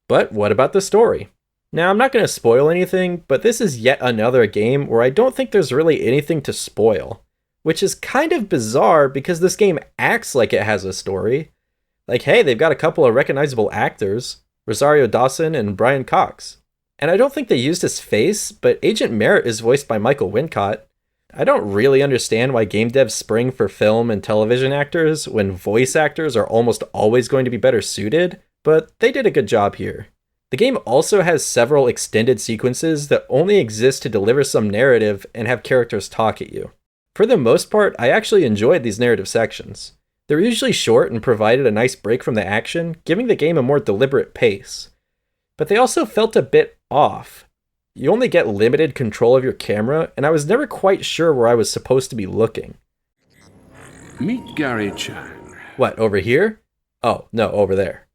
But what about the story? Now, I'm not going to spoil anything, but this is yet another game where I don't think there's really anything to spoil, which is kind of bizarre because this game acts like it has a story. Like, hey, they've got a couple of recognizable actors, Rosario Dawson and Brian Cox. And I don't think they used his face, but Agent Merritt is voiced by Michael Wincott. I don't really understand why game devs spring for film and television actors when voice actors are almost always going to be better suited, but they did a good job here. The game also has several extended sequences that only exist to deliver some narrative and have characters talk at you. For the most part, I actually enjoyed these narrative sections. They're usually short and provided a nice break from the action, giving the game a more deliberate pace. But they also felt a bit off. You only get limited control of your camera, and I was never quite sure where I was supposed to be looking. Meet Gary Chang. What, over here? Oh, no, over there.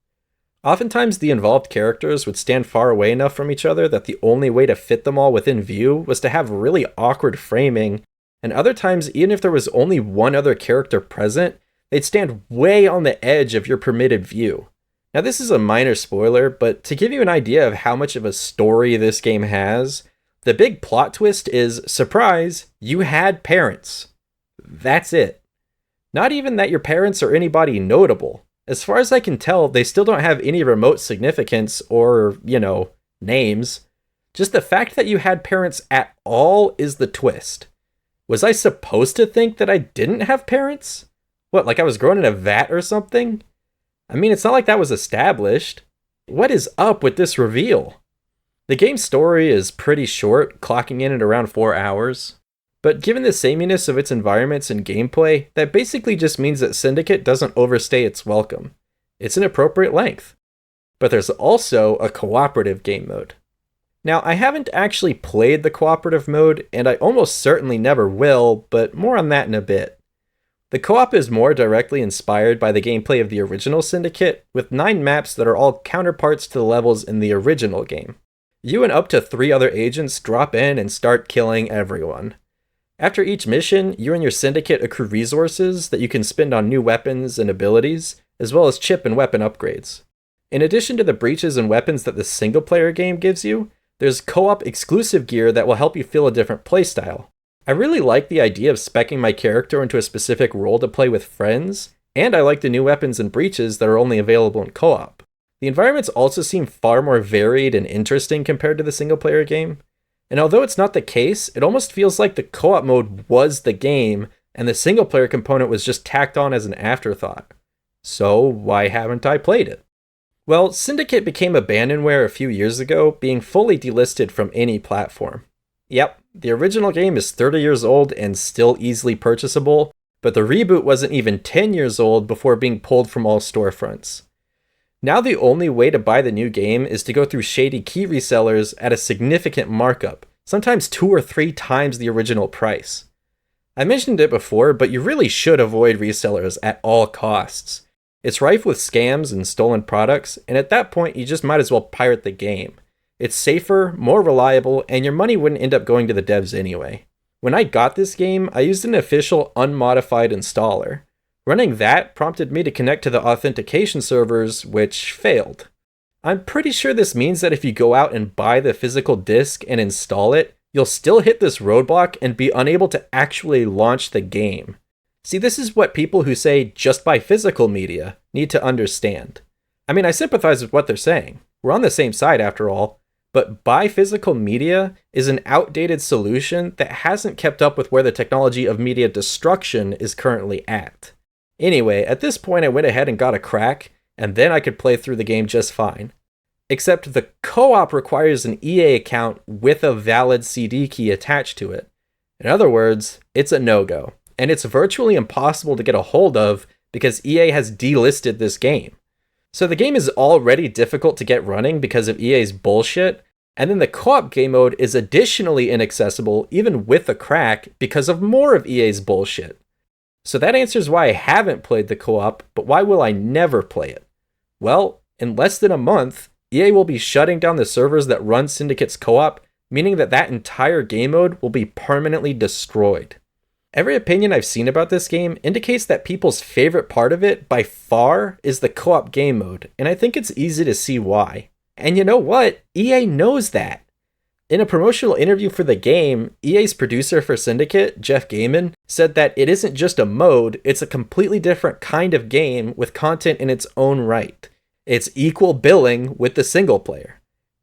Oftentimes the involved characters would stand far away enough from each other that the only way to fit them all within view was to have really awkward framing, and other times even if there was only one other character present, they'd stand way on the edge of your permitted view. Now this is a minor spoiler, but to give you an idea of how much of a story this game has, the big plot twist is, surprise, you had parents. That's it. Not even that your parents are anybody notable. As far as I can tell, they still don't have any remote significance or, names. Just the fact that you had parents at all is the twist. Was I supposed to think that I didn't have parents? What, like I was grown in a vat or something? I mean, it's not like that was established. What is up with this reveal? The game's story is pretty short, clocking in at around 4 hours. But given the sameness of its environments and gameplay, that basically just means that Syndicate doesn't overstay its welcome. It's an appropriate length. But there's also a cooperative game mode. Now, I haven't actually played the cooperative mode, and I almost certainly never will, but more on that in a bit. The co-op is more directly inspired by the gameplay of the original Syndicate, with 9 maps that are all counterparts to the levels in the original game. You and up to 3 other agents drop in and start killing everyone. After each mission, you and your Syndicate accrue resources that you can spend on new weapons and abilities, as well as chip and weapon upgrades. In addition to the breaches and weapons that the single-player game gives you, there's co-op exclusive gear that will help you feel a different playstyle. I really like the idea of speccing my character into a specific role to play with friends, and I like the new weapons and breaches that are only available in co-op. The environments also seem far more varied and interesting compared to the single-player game. And although it's not the case, it almost feels like the co-op mode was the game, and the single-player component was just tacked on as an afterthought. So why haven't I played it? Well, Syndicate became abandonware a few years ago, being fully delisted from any platform. Yep, the original game is 30 years old and still easily purchasable, but the reboot wasn't even 10 years old before being pulled from all storefronts. Now the only way to buy the new game is to go through shady key resellers at a significant markup, sometimes 2 or 3 times the original price. I mentioned it before, but you really should avoid resellers at all costs. It's rife with scams and stolen products, and at that point you just might as well pirate the game. It's safer, more reliable, and your money wouldn't end up going to the devs anyway. When I got this game, I used an official unmodified installer. Running that prompted me to connect to the authentication servers, which failed. I'm pretty sure this means that if you go out and buy the physical disc and install it, you'll still hit this roadblock and be unable to actually launch the game. See, this is what people who say just buy physical media need to understand. I mean, I sympathize with what they're saying. We're on the same side after all, but buy physical media is an outdated solution that hasn't kept up with where the technology of media destruction is currently at. Anyway, at this point I went ahead and got a crack, and then I could play through the game just fine. Except the co-op requires an EA account with a valid CD key attached to it. In other words, it's a no-go, and it's virtually impossible to get a hold of because EA has delisted this game. So the game is already difficult to get running because of EA's bullshit, and then the co-op game mode is additionally inaccessible even with a crack because of more of EA's bullshit. So that answers why I haven't played the co-op, but why will I never play it? Well, in less than a month, EA will be shutting down the servers that run Syndicate's co-op, meaning that entire game mode will be permanently destroyed. Every opinion I've seen about this game indicates that people's favorite part of it, by far, is the co-op game mode, and I think it's easy to see why. And you know what? EA knows that. In a promotional interview for the game, EA's producer for Syndicate, Jeff Gamemode, said that it isn't just a mode, it's a completely different kind of game with content in its own right. It's equal billing with the single player.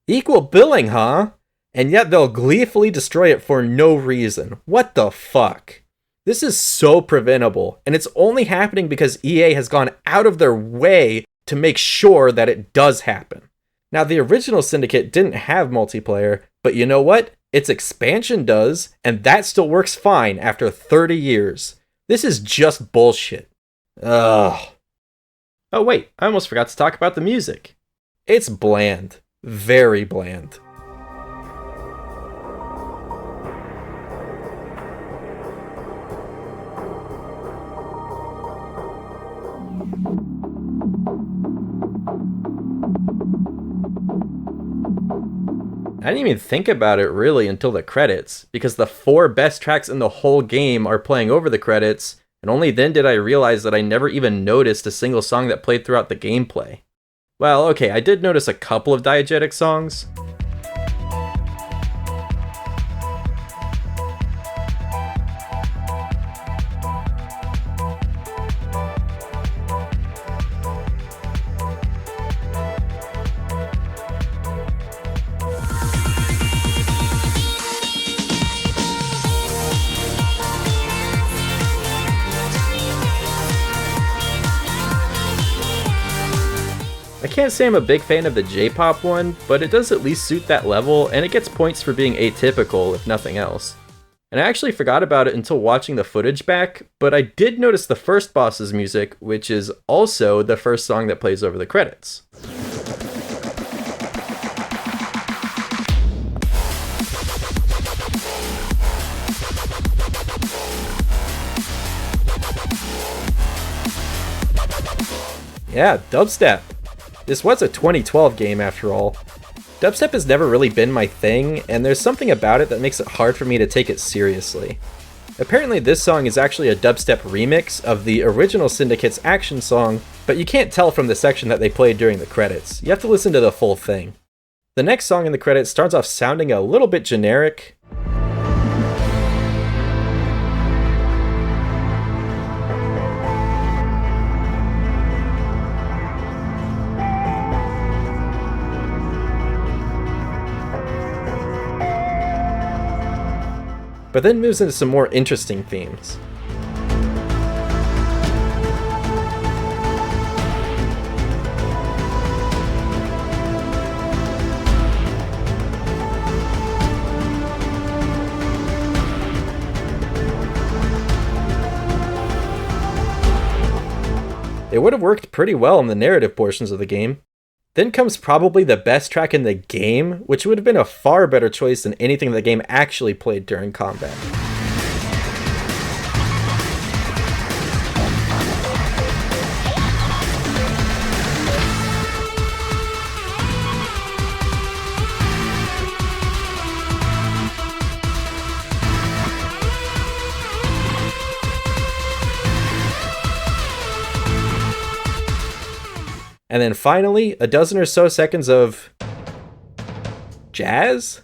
Equal billing, huh? And yet they'll gleefully destroy it for no reason. What the fuck? This is so preventable, and it's only happening because EA has gone out of their way to make sure that it does happen. Now, the original Syndicate didn't have multiplayer, but you know what? Its expansion does, and that still works fine after 30 years. This is just bullshit. Ugh. Oh wait, I almost forgot to talk about the music. It's bland. Very bland. I didn't even think about it really until the credits, because the 4 best tracks in the whole game are playing over the credits, and only then did I realize that I never even noticed a single song that played throughout the gameplay. Well, okay, I did notice a couple of diegetic songs. can't say I'm a big fan of the J-pop one, but it does at least suit that level, and it gets points for being atypical, if nothing else. And I actually forgot about it until watching the footage back, but I did notice the first boss's music, which is also the first song that plays over the credits. Yeah, dubstep. This was a 2012 game after all. Dubstep has never really been my thing, and there's something about it that makes it hard for me to take it seriously. Apparently this song is actually a dubstep remix of the original Syndicate's action song, but you can't tell from the section that they played during the credits. You have to listen to the full thing. The next song in the credits starts off sounding a little bit generic. But then moves into some more interesting themes. It would have worked pretty well in the narrative portions of the game. Then comes probably the best track in the game, which would have been a far better choice than anything the game actually played during combat. And then finally, a dozen or so seconds of jazz?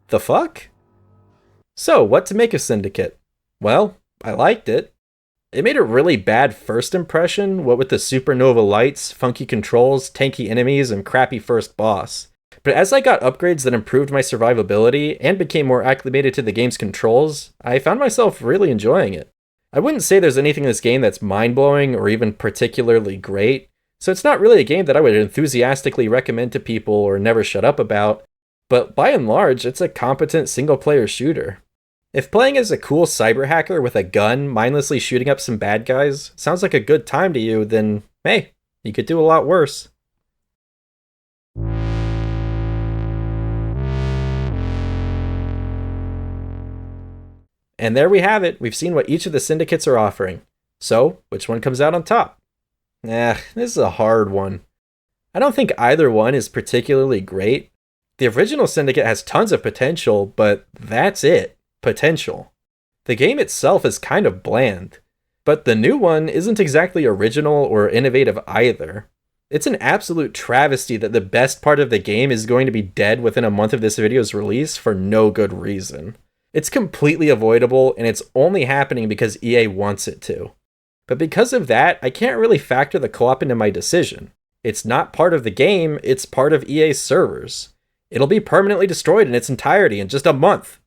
The fuck? So, what to make of Syndicate? Well, I liked it. It made a really bad first impression, what with the supernova lights, funky controls, tanky enemies, and crappy first boss. But as I got upgrades that improved my survivability and became more acclimated to the game's controls, I found myself really enjoying it. I wouldn't say there's anything in this game that's mind-blowing or even particularly great, so it's not really a game that I would enthusiastically recommend to people or never shut up about, but by and large, it's a competent single-player shooter. If playing as a cool cyber hacker with a gun, mindlessly shooting up some bad guys, sounds like a good time to you, then hey, you could do a lot worse. And there we have it. We've seen what each of the syndicates are offering. So, which one comes out on top? This is a hard one. I don't think either one is particularly great. The original Syndicate has tons of potential, but that's it. Potential. The game itself is kind of bland, but the new one isn't exactly original or innovative either. It's an absolute travesty that the best part of the game is going to be dead within a month of this video's release for no good reason. It's completely avoidable, and it's only happening because EA wants it to. But because of that, I can't really factor the co-op into my decision. It's not part of the game, it's part of EA's servers. It'll be permanently destroyed in its entirety in just a month.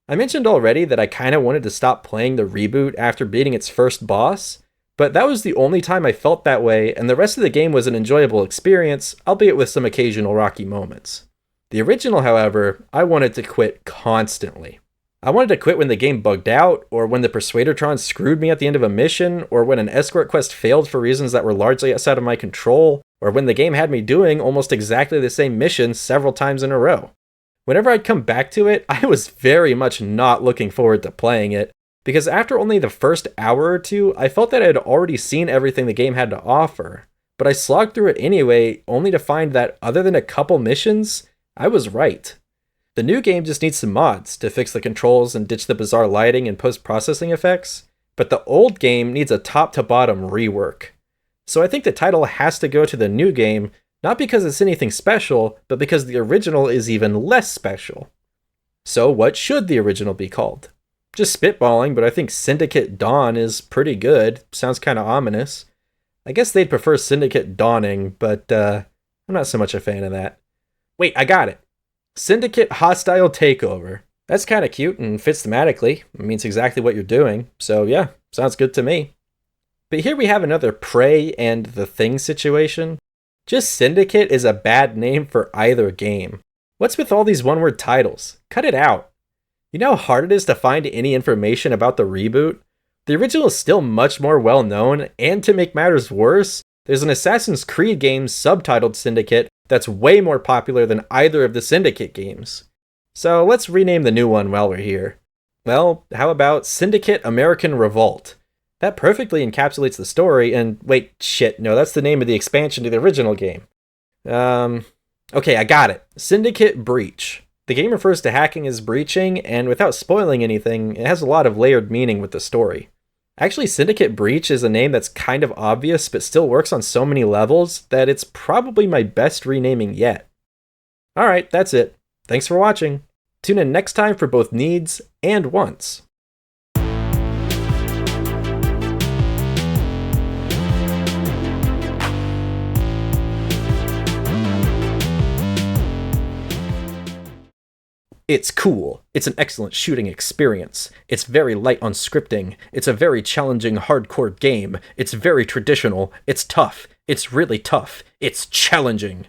I mentioned already that I kinda wanted to stop playing the reboot after beating its first boss, but that was the only time I felt that way, and the rest of the game was an enjoyable experience, albeit with some occasional rocky moments. The original, however, I wanted to quit constantly. I wanted to quit when the game bugged out, or when the Persuadertron screwed me at the end of a mission, or when an escort quest failed for reasons that were largely outside of my control, or when the game had me doing almost exactly the same mission several times in a row. Whenever I'd come back to it, I was very much not looking forward to playing it, because after only the first hour or two, I felt that I had already seen everything the game had to offer. But I slogged through it anyway, only to find that other than a couple missions, I was right. The new game just needs some mods to fix the controls and ditch the bizarre lighting and post-processing effects, but the old game needs a top-to-bottom rework. So I think the title has to go to the new game, not because it's anything special, but because the original is even less special. So what should the original be called? Just spitballing, but I think Syndicate Dawn is pretty good, sounds kinda ominous. I guess they'd prefer Syndicate Dawning, but I'm not so much a fan of that. Wait, I got it. Syndicate Hostile Takeover. That's kind of cute and fits thematically. It means exactly what you're doing. So yeah, sounds good to me. But here we have another Prey and the Thing situation. Just Syndicate is a bad name for either game. What's with all these one-word titles? Cut it out. You know how hard it is to find any information about the reboot? The original is still much more well-known, and to make matters worse, there's an Assassin's Creed game subtitled Syndicate that's way more popular than either of the Syndicate games. So let's rename the new one while we're here. Well, how about Syndicate American Revolt? That perfectly encapsulates the story, and wait, shit, no, that's the name of the expansion to the original game. Okay, I got it. Syndicate Breach. The game refers to hacking as breaching, and without spoiling anything, it has a lot of layered meaning with the story. Actually, Syndicate Breach is a name that's kind of obvious, but still works on so many levels that it's probably my best renaming yet. Alright, that's it. Thanks for watching. Tune in next time for both needs and wants. It's cool. It's an excellent shooting experience. It's very light on scripting. It's a very challenging hardcore game. It's very traditional. It's tough. It's really tough. It's challenging.